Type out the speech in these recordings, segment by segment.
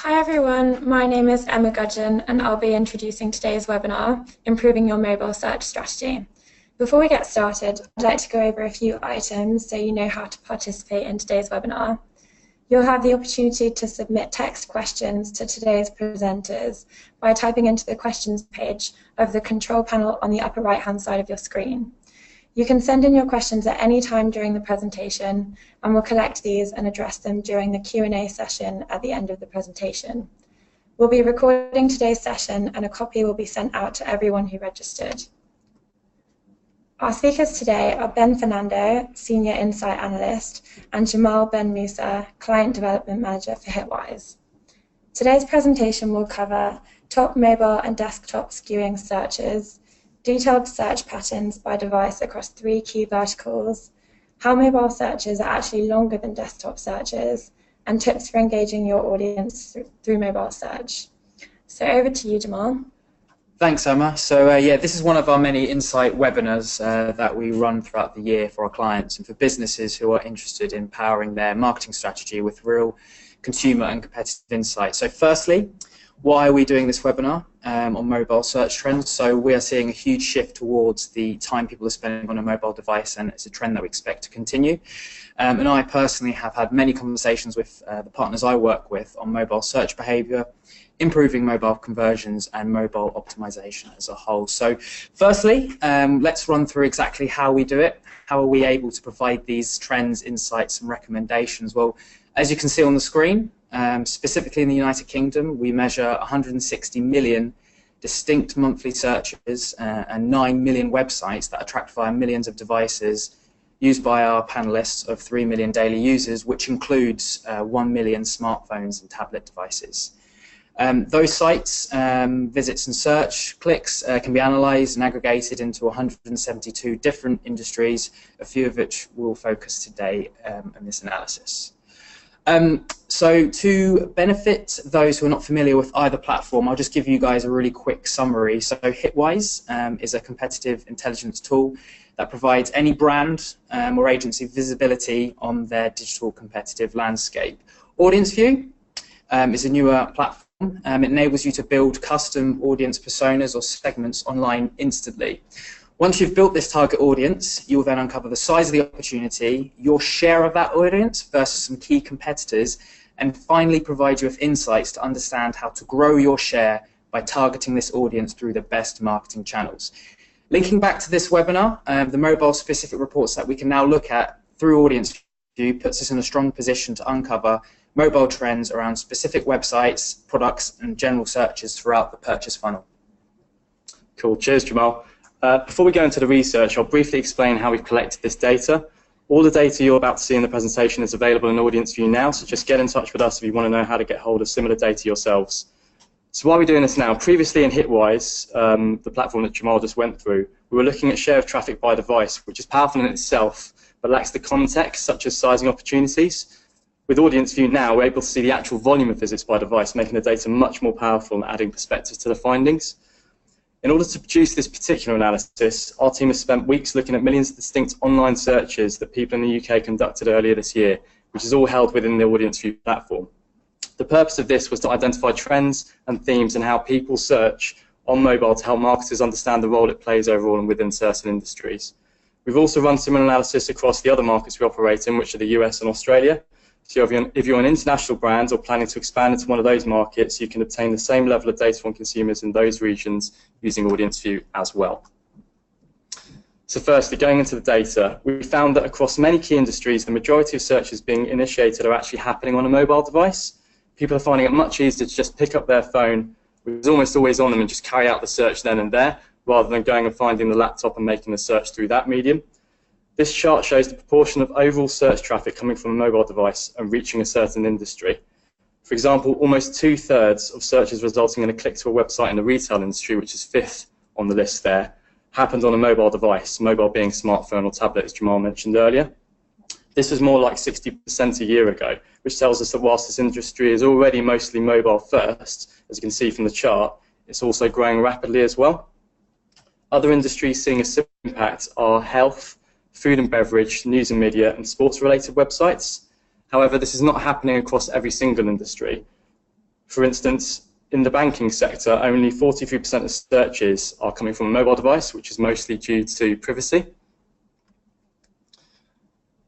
Hi everyone, my name is Emma Gudgeon and I'll be introducing today's webinar, Improving Your Mobile Search Strategy. Before we get started, I'd like to go over a few items so you know how to participate in today's webinar. You'll have the opportunity to submit text questions to today's presenters by typing into the questions page of the control panel on the upper right-hand side of your screen. You can send in your questions at any time during the presentation, and we'll collect these and address them during the Q&A session at the end of the presentation. We'll be recording today's session, and a copy will be sent out to everyone who registered. Our speakers today are Ben Fernando, Senior Insight Analyst, and Jamal Ben Musa, Client Development Manager for Hitwise. Today's presentation will cover top mobile and desktop skewing searches, detailed search patterns by device across 3 key verticals, how mobile searches are actually longer than desktop searches, and tips for engaging your audience through mobile search. So over to you, Jamal. Thanks, Emma. So yeah, this is one of our many Insight webinars that we run throughout the year for our clients and for businesses who are interested in powering their marketing strategy with real consumer and competitive insight. So firstly, why are we doing this webinar on mobile search trends? So we are seeing a huge shift towards the time people are spending on a mobile device, and it's a trend that we expect to continue. And I personally have had many conversations with the partners I work with on mobile search behavior, improving mobile conversions, and mobile optimization as a whole. So firstly, let's run through exactly how we do it. How are we able to provide these trends, insights, and recommendations? Well, as you can see on the screen, specifically in the United Kingdom, we measure 160 million distinct monthly searches and 9 million websites that are tracked via millions of devices used by our panelists of 3 million daily users, which includes 1 million smartphones and tablet devices. Those sites, visits and search clicks can be analysed and aggregated into 172 different industries, a few of which we'll focus today in this analysis. So to benefit those who are not familiar with either platform, I'll just give you guys a really quick summary. So Hitwise is a competitive intelligence tool that provides any brand or agency visibility on their digital competitive landscape. AudienceView is a newer platform. It enables you to build custom audience personas or segments online instantly. Once you've built this target audience, you'll then uncover the size of the opportunity, your share of that audience versus some key competitors, and finally provide you with insights to understand how to grow your share by targeting this audience through the best marketing channels. Linking back to this webinar, the mobile-specific reports that we can now look at through AudienceView puts us in a strong position to uncover mobile trends around specific websites, products, and general searches throughout the purchase funnel. Cool. Cheers, Jamal. Before we go into the research, I'll briefly explain how we've collected this data. All the data you're about to see in the presentation is available in AudienceView now, so just get in touch with us if you want to know how to get hold of similar data yourselves. So why are we doing this now? Previously in Hitwise, the platform that Jamal just went through, we were looking at share of traffic by device, which is powerful in itself, but lacks the context, such as sizing opportunities. With AudienceView now, we're able to see the actual volume of visits by device, making the data much more powerful and adding perspective to the findings. In order to produce this particular analysis, our team has spent weeks looking at millions of distinct online searches that people in the UK conducted earlier this year, which is all held within the AudienceView platform. The purpose of this was to identify trends and themes and how people search on mobile to help marketers understand the role it plays overall and within certain industries. We've also run similar analysis across the other markets we operate in, which are the US and Australia. So if you're an international brand or planning to expand into one of those markets, you can obtain the same level of data from consumers in those regions using AudienceView as well. So firstly, going into the data, we found that across many key industries, the majority of searches being initiated are actually happening on a mobile device. People are finding it much easier to just pick up their phone, which is almost always on them, and just carry out the search then and there, rather than going and finding the laptop and making the search through that medium. This chart shows the proportion of overall search traffic coming from a mobile device and reaching a certain industry. For example, almost 2/3 of searches resulting in a click to a website in the retail industry, which is 5th on the list there, happened on a mobile device, mobile being smartphone or tablet, as Jamal mentioned earlier. This was more like 60% a year ago, which tells us that whilst this industry is already mostly mobile first, as you can see from the chart, it's also growing rapidly as well. Other industries seeing a similar impact are health, food and beverage, news and media, and sports-related websites. However, this is not happening across every single industry. For instance, in the banking sector, only 43% of searches are coming from a mobile device, which is mostly due to privacy.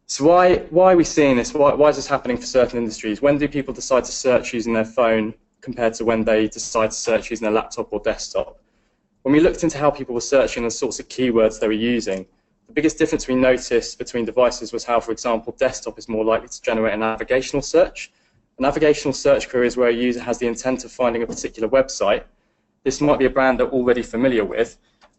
So why are we seeing this? Why is this happening for certain industries? When do people decide to search using their phone compared to when they decide to search using their laptop or desktop? When we looked into how people were searching and the sorts of keywords they were using, the biggest difference we noticed between devices was how, for example, desktop is more likely to generate a navigational search. A navigational search query is where a user has the intent of finding a particular website. This might be a brand they're already familiar with,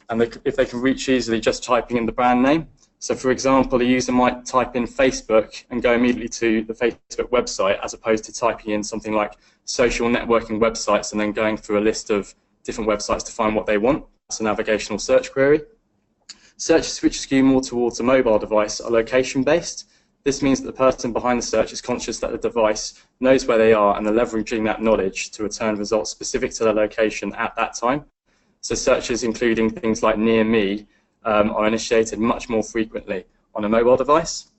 and if they can reach easily just typing in the brand name. So, for example, a user might type in Facebook and go immediately to the Facebook website, as opposed to typing in something like social networking websites and then going through a list of different websites to find what they want. That's a navigational search query. Searches which skew more towards a mobile device are location-based. This means that the person behind the search is conscious that the device knows where they are and they're leveraging that knowledge to return results specific to their location at that time. So searches including things like near me are initiated much more frequently on a mobile device.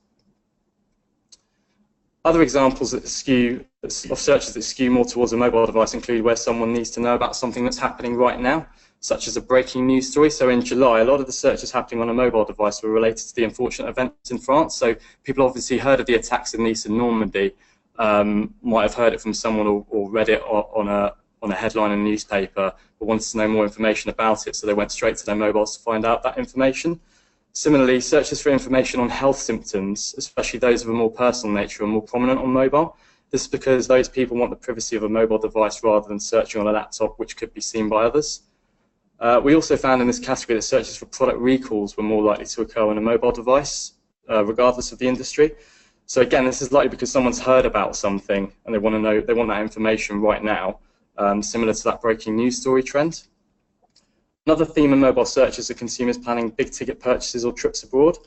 Other examples of searches that skew more towards a mobile device include where someone needs to know about something that's happening right now, such as a breaking news story. So in July, a lot of the searches happening on a mobile device were related to the unfortunate events in France. So people obviously heard of the attacks in Nice and Normandy, might have heard it from someone or read it on a headline in a newspaper, but wanted to know more information about it, so they went straight to their mobiles to find out that information. Similarly, searches for information on health symptoms, especially those of a more personal nature, are more prominent on mobile. This is because those people want the privacy of a mobile device rather than searching on a laptop, which could be seen by others. We also found in this category that searches for product recalls were more likely to occur on a mobile device, regardless of the industry. So again, this is likely because someone's heard about something and they want that information right now, similar to that breaking news story trend. Another theme in mobile searches are consumers planning big-ticket purchases or trips abroad.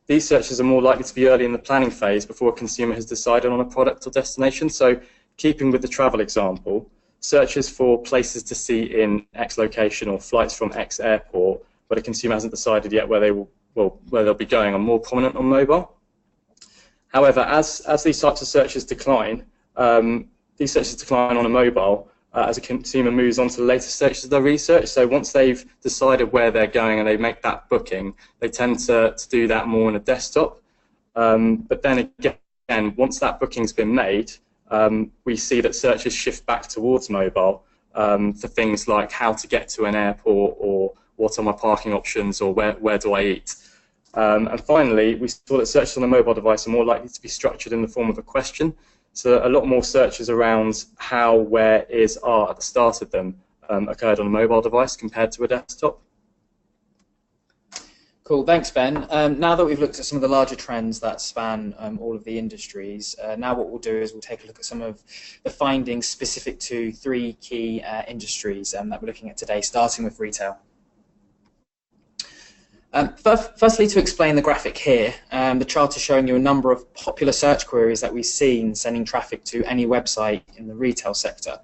These searches are more likely to be early in the planning phase before a consumer has decided on a product or destination. So, keeping with the travel example, searches for places to see in X location or flights from X airport, where the consumer hasn't decided yet where they'll be going, are more prominent on mobile. However, as these types of searches decline, on a mobile, as a consumer moves on to the later stages of their research. So once they've decided where they're going and they make that booking, they tend to do that more on a desktop. But then again, once that booking's been made, we see that searches shift back towards mobile for things like how to get to an airport, or what are my parking options, or where do I eat. And finally, we saw that searches on a mobile device are more likely to be structured in the form of a question. So a lot more searches around how, where, is, are at the start of them occurred on a mobile device compared to a desktop. Cool, thanks Ben. Now that we've looked at some of the larger trends that span all of the industries, now what we'll do is we'll take a look at some of the findings specific to three key industries that we're looking at today, starting with retail. Firstly, to explain the graphic here, the chart is showing you a number of popular search queries that we've seen sending traffic to any website in the retail sector.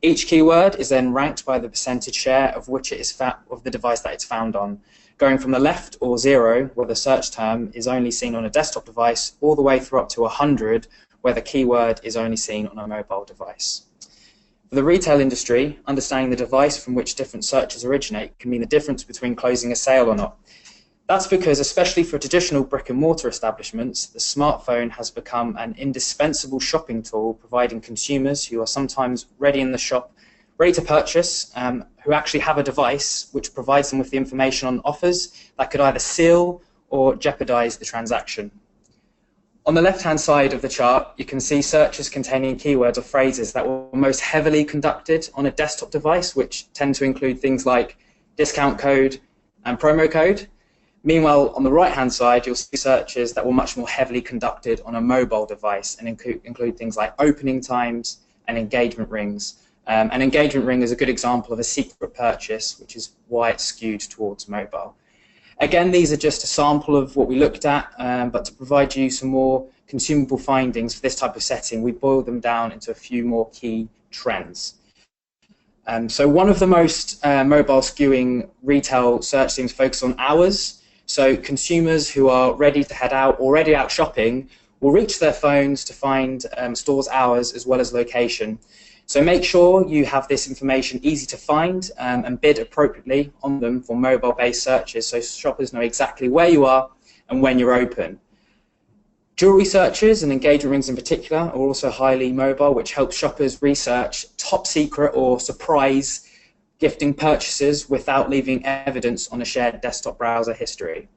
Each keyword is then ranked by the percentage share of which it is of the device that it's found on, going from the left, or 0, where the search term is only seen on a desktop device, all the way through up to 100, where the keyword is only seen on a mobile device. For the retail industry, understanding the device from which different searches originate can mean the difference between closing a sale or not. That's because, especially for traditional brick-and-mortar establishments, the smartphone has become an indispensable shopping tool, providing consumers who are sometimes ready in the shop, ready to purchase, who actually have a device which provides them with the information on offers that could either seal or jeopardize the transaction. On the left-hand side of the chart, you can see searches containing keywords or phrases that were most heavily conducted on a desktop device, which tend to include things like discount code and promo code. Meanwhile, on the right-hand side, you'll see searches that were much more heavily conducted on a mobile device and include things like opening times and engagement rings. An engagement ring is a good example of a secret purchase, which is why it's skewed towards mobile. Again, these are just a sample of what we looked at, but to provide you some more consumable findings for this type of setting, we boiled them down into a few more key trends. So one of the most mobile skewing retail search themes focus on hours. So consumers who are ready to head out, already out shopping, will reach their phones to find stores' hours as well as location. So make sure you have this information easy to find and bid appropriately on them for mobile-based searches so shoppers know exactly where you are and when you're open. Jewelry searches and engagement rings in particular are also highly mobile, which helps shoppers research top secret or surprise gifting purchases without leaving evidence on a shared desktop browser history.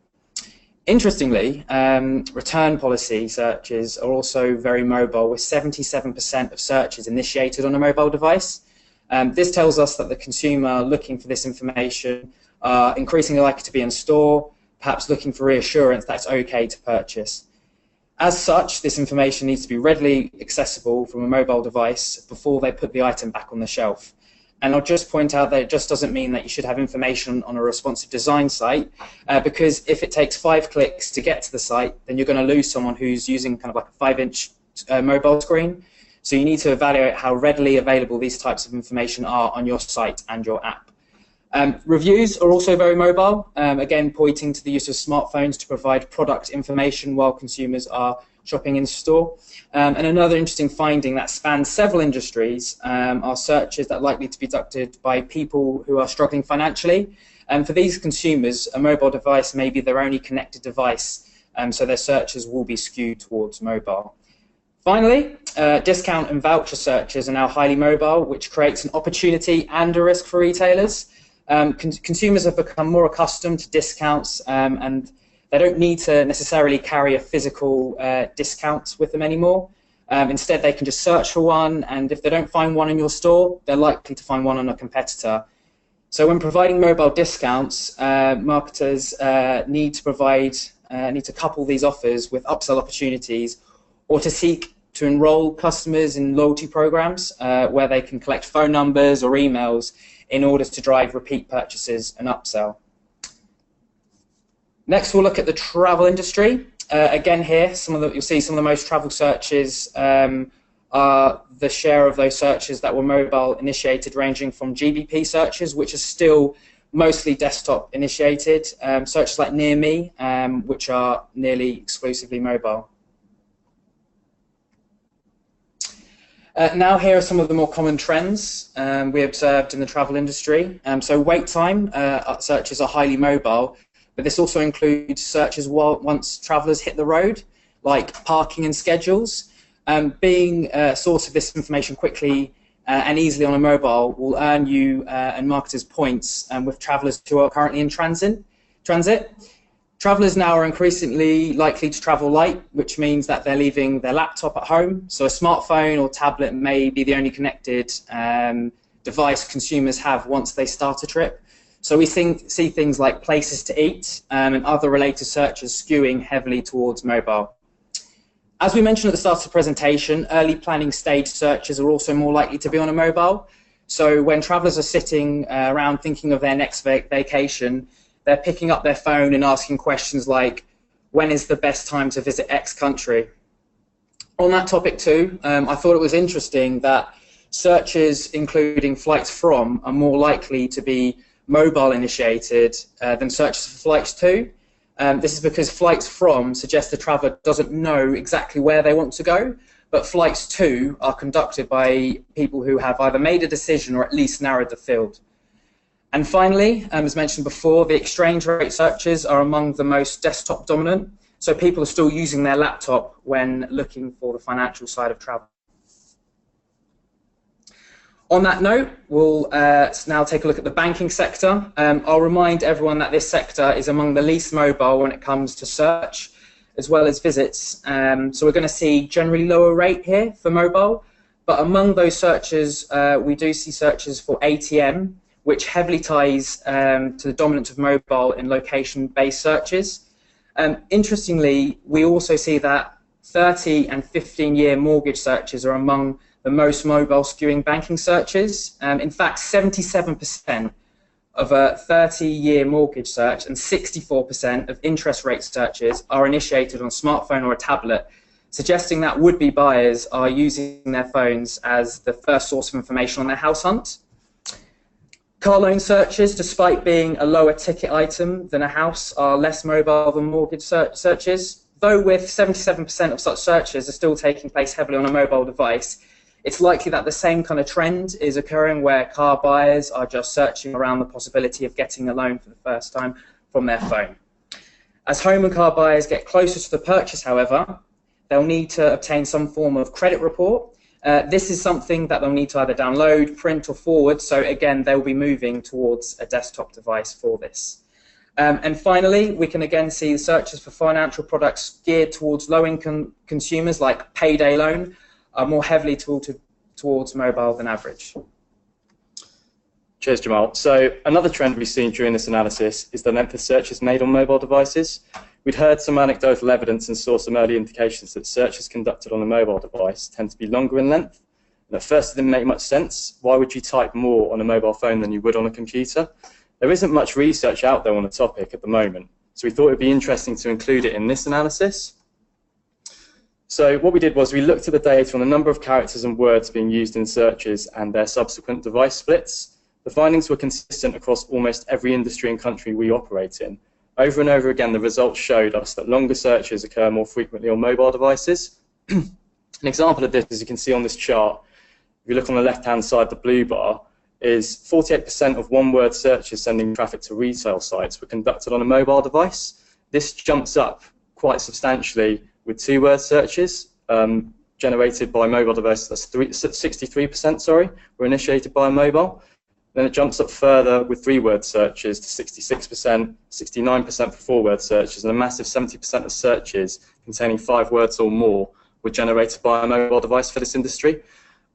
Interestingly, return policy searches are also very mobile, with 77% of searches initiated on a mobile device. This tells us that the consumer looking for this information are increasingly likely to be in store, perhaps looking for reassurance that it's okay to purchase. As such, this information needs to be readily accessible from a mobile device before they put the item back on the shelf. And I'll just point out that it just doesn't mean that you should have information on a responsive design site, because if it takes 5 clicks to get to the site, then you're going to lose someone who's using kind of like a 5-inch mobile screen. So you need to evaluate how readily available these types of information are on your site and your app. Reviews are also very mobile, again pointing to the use of smartphones to provide product information while consumers are shopping in store. And another interesting finding that spans several industries are searches that are likely to be conducted by people who are struggling financially. And for these consumers, a mobile device may be their only connected device, so their searches will be skewed towards mobile. Finally, discount and voucher searches are now highly mobile, which creates an opportunity and a risk for retailers. Consumers have become more accustomed to discounts and they don't need to necessarily carry a physical discount with them anymore. Instead, they can just search for one, and if they don't find one in your store, they're likely to find one on a competitor. So when providing mobile discounts, marketers need to couple these offers with upsell opportunities, or to seek to enroll customers in loyalty programs where they can collect phone numbers or emails in order to drive repeat purchases and upsell. Next, we'll look at the travel industry. Again here, you'll see some of the most travel searches are the share of those searches that were mobile initiated, ranging from GBP searches, which are still mostly desktop initiated, searches like Near Me, which are nearly exclusively mobile. Now here are some of the more common trends we observed in the travel industry. So wait time searches are highly mobile, but this also includes searches once travellers hit the road, like parking and schedules. Being a source of this information quickly and easily on a mobile will earn you and marketers points with travellers who are currently in transit. Travellers now are increasingly likely to travel light, which means that they're leaving their laptop at home. So a smartphone or tablet may be the only connected device consumers have once they start a trip. So we see things like places to eat and other related searches skewing heavily towards mobile. As we mentioned at the start of the presentation, early planning stage searches are also more likely to be on a mobile. So when travellers are sitting around thinking of their next vacation, they're picking up their phone and asking questions like, when is the best time to visit X country? On that topic too, I thought it was interesting that searches including flights from are more likely to be mobile initiated than searches for flights to. This is because flights from suggest the traveller doesn't know exactly where they want to go, but flights to are conducted by people who have either made a decision or at least narrowed the field. And finally, as mentioned before, the exchange rate searches are among the most desktop dominant, so people are still using their laptop when looking for the financial side of travel. On that note, we'll now take a look at the banking sector. I'll remind everyone that this sector is among the least mobile when it comes to search as well as visits. So we're going to see generally lower rate here for mobile, but among those searches, we do see searches for ATM, which heavily ties to the dominance of mobile in location-based searches. Interestingly, we also see that 30 and 15-year mortgage searches are among the most mobile skewing banking searches. In fact, 77% of a 30-year mortgage search and 64% of interest rate searches are initiated on a smartphone or a tablet, suggesting that would-be buyers are using their phones as the first source of information on their house hunt. Car loan searches, despite being a lower ticket item than a house, are less mobile than mortgage searches, though with 77% of such searches are still taking place heavily on a mobile device. it's likely that the same kind of trend is occurring where car buyers are just searching around the possibility of getting a loan for the first time from their phone. As home and car buyers get closer to the purchase, however, they'll need to obtain some form of credit report. This is something that they'll need to either download, print, or forward, so again, they'll be moving towards a desktop device for this. And finally, we can again see searches for financial products geared towards low-income consumers, like payday loan, are more heavily towards mobile than average. Cheers, Jamal. So another trend we've seen during this analysis is the length of searches made on mobile devices. We'd heard some anecdotal evidence and saw some early indications that searches conducted on a mobile device tend to be longer in length. And at first it didn't make much sense. Why would you type more on a mobile phone than you would on a computer? There isn't much research out there on the topic at the moment, so we thought it would be interesting to include it in this analysis. So what we did was we looked at the data on the number of characters and words being used in searches and their subsequent device splits. The findings were consistent across almost every industry and country we operate in. Over and over again, the results showed us that longer searches occur more frequently on mobile devices. An example of this, as you can see on this chart, if you look on the left-hand side, the blue bar, is 48% of one-word searches sending traffic to retail sites were conducted on a mobile device. This jumps up quite substantially with two-word searches generated by mobile devices. That's 63%, were initiated by a mobile. Then it jumps up further with three-word searches to 66%, 69% for four-word searches, and a massive 70% of searches containing 5 words or more were generated by a mobile device for this industry.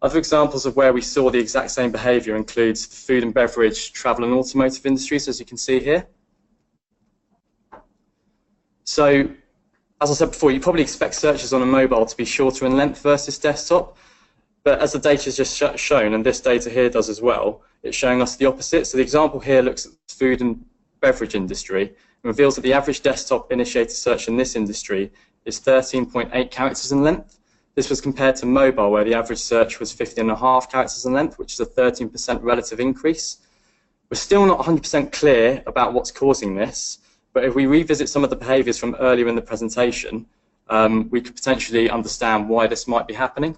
Other examples of where we saw the exact same behaviour includes the food and beverage, travel and automotive industries, as you can see here. So, as I said before, you probably expect searches on a mobile to be shorter in length versus desktop, but as the data is just shown, and this data here does as well, it's showing us the opposite. So the example here looks at the food and beverage industry and reveals that the average desktop initiated search in this industry is 13.8 characters in length. This was compared to mobile, where the average search was 15.5 characters in length, which is a 13% relative increase. We're still not 100% clear about what's causing this, but if we revisit some of the behaviours from earlier in the presentation, we could potentially understand why this might be happening.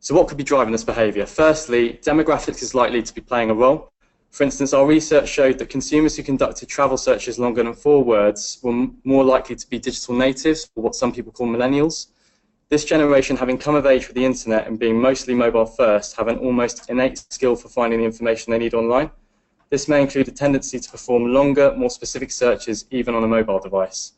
So what could be driving this behaviour? Firstly, demographics is likely to be playing a role. For instance, our research showed that consumers who conducted travel searches longer than 4 words were more likely to be digital natives, or what some people call millennials. This generation, having come of age with the internet and being mostly mobile first, have an almost innate skill for finding the information they need online. This may include a tendency to perform longer, more specific searches even on a mobile device.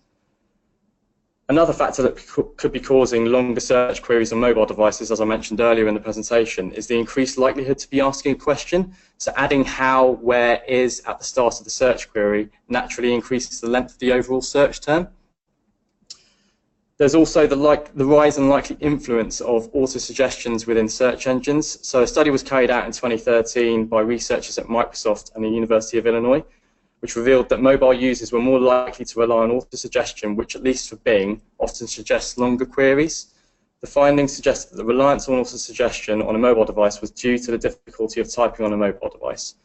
Another factor that could be causing longer search queries on mobile devices, as I mentioned earlier in the presentation, is the increased likelihood to be asking a question. So adding how, where, is at the start of the search query naturally increases the length of the overall search term. There's also the rise and likely influence of auto-suggestions within search engines. So a study was carried out in 2013 by researchers at Microsoft and the University of Illinois, which revealed that mobile users were more likely to rely on auto-suggestion, which, at least for Bing, often suggests longer queries. The findings suggest that the reliance on auto-suggestion on a mobile device was due to the difficulty of typing on a mobile device.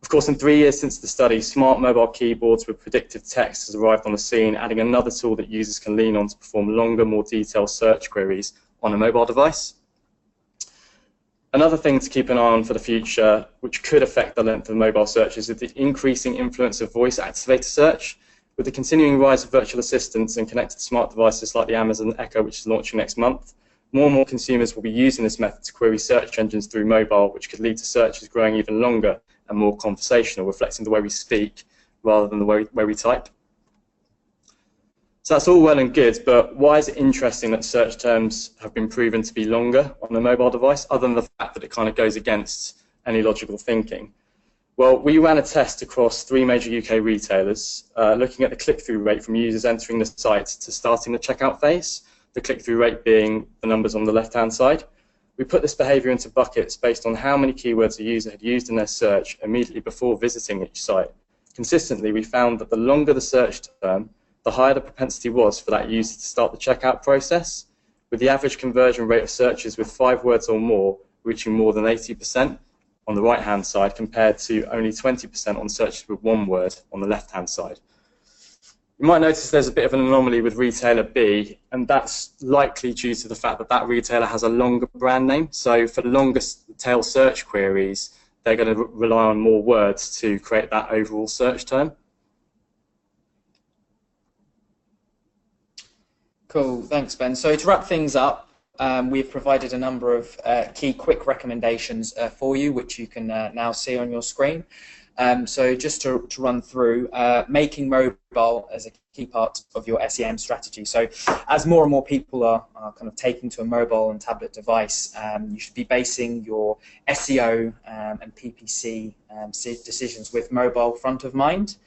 Of course, in 3 years since the study, smart mobile keyboards with predictive text has arrived on the scene, adding another tool that users can lean on to perform longer, more detailed search queries on a mobile device. Another thing to keep an eye on for the future, which could affect the length of mobile searches, is the increasing influence of voice-activated search. With the continuing rise of virtual assistants and connected smart devices like the Amazon Echo, which is launching next month, more and more consumers will be using this method to query search engines through mobile, which could lead to searches growing even longer and more conversational, reflecting the way we speak rather than the way we type. So that's all well and good, but why is it interesting that search terms have been proven to be longer on a mobile device, other than the fact that it kind of goes against any logical thinking? Well, we ran a test across 3 major UK retailers, looking at the click-through rate from users entering the site to starting the checkout phase, the click-through rate being the numbers on the left-hand side. We put this behaviour into buckets based on how many keywords a user had used in their search immediately before visiting each site. Consistently, we found that the longer the search term, the higher the propensity was for that user to start the checkout process, with the average conversion rate of searches with 5 words or more reaching more than 80% on the right-hand side, compared to only 20% on searches with 1 word on the left-hand side. You might notice there's a bit of an anomaly with retailer B, and that's likely due to the fact that that retailer has a longer brand name. So for longer tail search queries, they're going to rely on more words to create that overall search term. Cool, thanks Ben. So to wrap things up, we've provided a number of key quick recommendations for you, which you can now see on your screen. So just to run through, making mobile as a key part of your SEM strategy. So as more and more people are kind of taking to a mobile and tablet device, you should be basing your SEO and PPC decisions with mobile front of mind.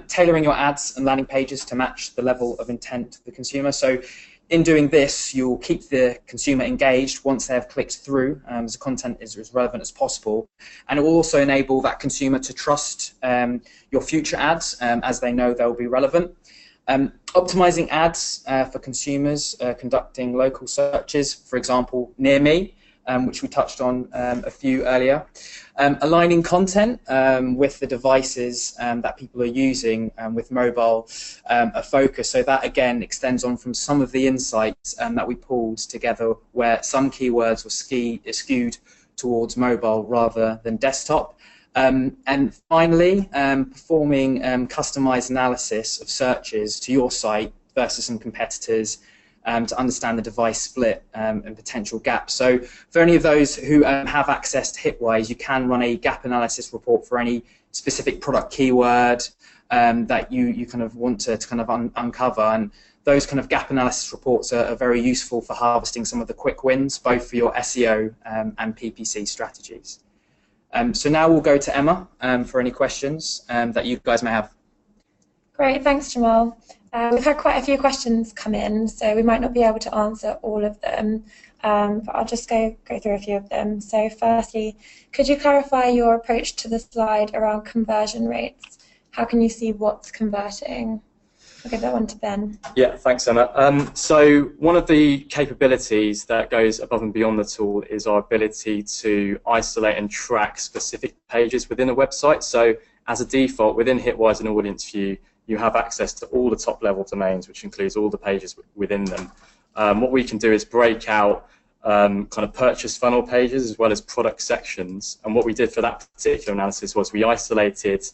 Tailoring your ads and landing pages to match the level of intent of the consumer. So in doing this, you'll keep the consumer engaged once they have clicked through, as the content is as relevant as possible. And it will also enable that consumer to trust your future ads as they know they'll be relevant. Optimizing ads for consumers conducting local searches, for example, near me, which we touched on a few earlier. Aligning content with the devices that people are using with mobile a focus. So that again extends on from some of the insights that we pulled together where some keywords were skewed towards mobile rather than desktop. And finally, performing customized analysis of searches to your site versus some competitors to understand the device split and potential gaps. So for any of those who have access to Hitwise, you can run a gap analysis report for any specific product keyword that you kind of want to kind of uncover. And those kind of gap analysis reports are very useful for harvesting some of the quick wins, both for your SEO and PPC strategies. So now we'll go to Emma for any questions that you guys may have. Great, thanks Jamal. We've had quite a few questions come in, so we might not be able to answer all of them, but I'll just go through a few of them. So firstly, could you clarify your approach to the slide around conversion rates? How can you see what's converting? I'll give that one to Ben. Yeah, thanks Emma. So one of the capabilities that goes above and beyond the tool is our ability to isolate and track specific pages within a website. So as a default, within Hitwise and Audience View, you have access to all the top-level domains, which includes all the pages within them. What we can do is break out kind of purchase funnel pages as well as product sections. And what we did for that particular analysis was we isolated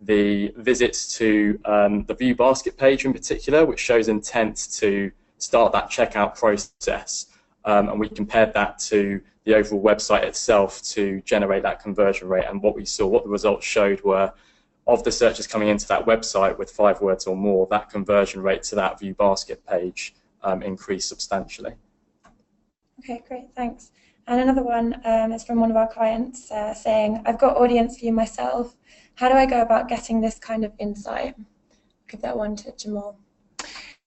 the visits to the view basket page in particular, which shows intent to start that checkout process. And we compared that to the overall website itself to generate that conversion rate. And what the results showed were, of the searches coming into that website with 5 words or more, that conversion rate to that view basket page increased substantially. Okay, great, thanks. And another one is from one of our clients saying, I've got Audience View myself. How do I go about getting this kind of insight? I'll give that one to Jamal.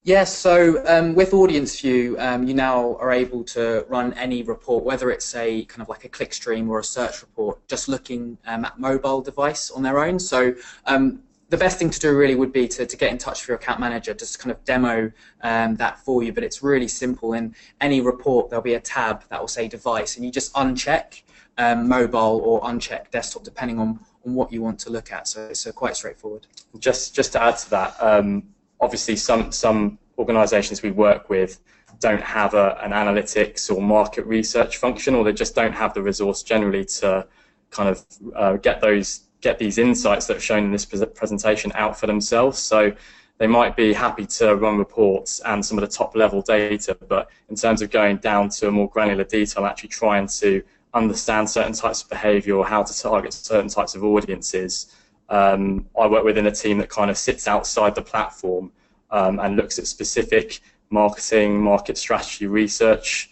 Yes, so with Audience View, you now are able to run any report, whether it's a kind of like a clickstream or a search report, just looking at mobile device on their own. So the best thing to do really would be to get in touch with your account manager, just to kind of demo that for you. But it's really simple. In any report, there'll be a tab that will say device, and you just uncheck mobile or uncheck desktop, depending on what you want to look at. So it's quite straightforward. Just to add to that. Obviously, some organisations we work with don't have an analytics or market research function, or they just don't have the resource generally to kind of get these insights that are shown in this presentation out for themselves. So they might be happy to run reports and some of the top-level data, but in terms of going down to a more granular detail, actually trying to understand certain types of behaviour or how to target certain types of audiences, I work within a team that kind of sits outside the platform and looks at specific market strategy research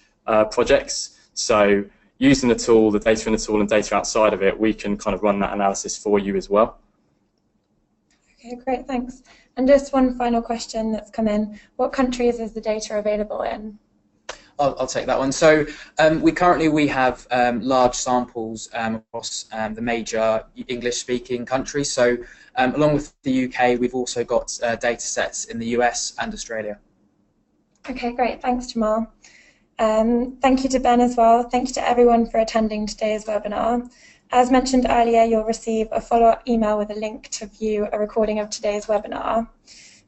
projects. So using the tool, the data in the tool and data outside of it, we can kind of run that analysis for you as well. Okay, great, thanks. And just one final question that's come in. What countries is the data available in? I'll take that one. So we have large samples across the major English-speaking countries. So along with the UK, we've also got data sets in the US and Australia. Okay, great. Thanks, Jamal. Thank you to Ben as well. Thank you to everyone for attending today's webinar. As mentioned earlier, you'll receive a follow-up email with a link to view a recording of today's webinar.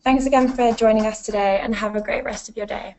Thanks again for joining us today and have a great rest of your day.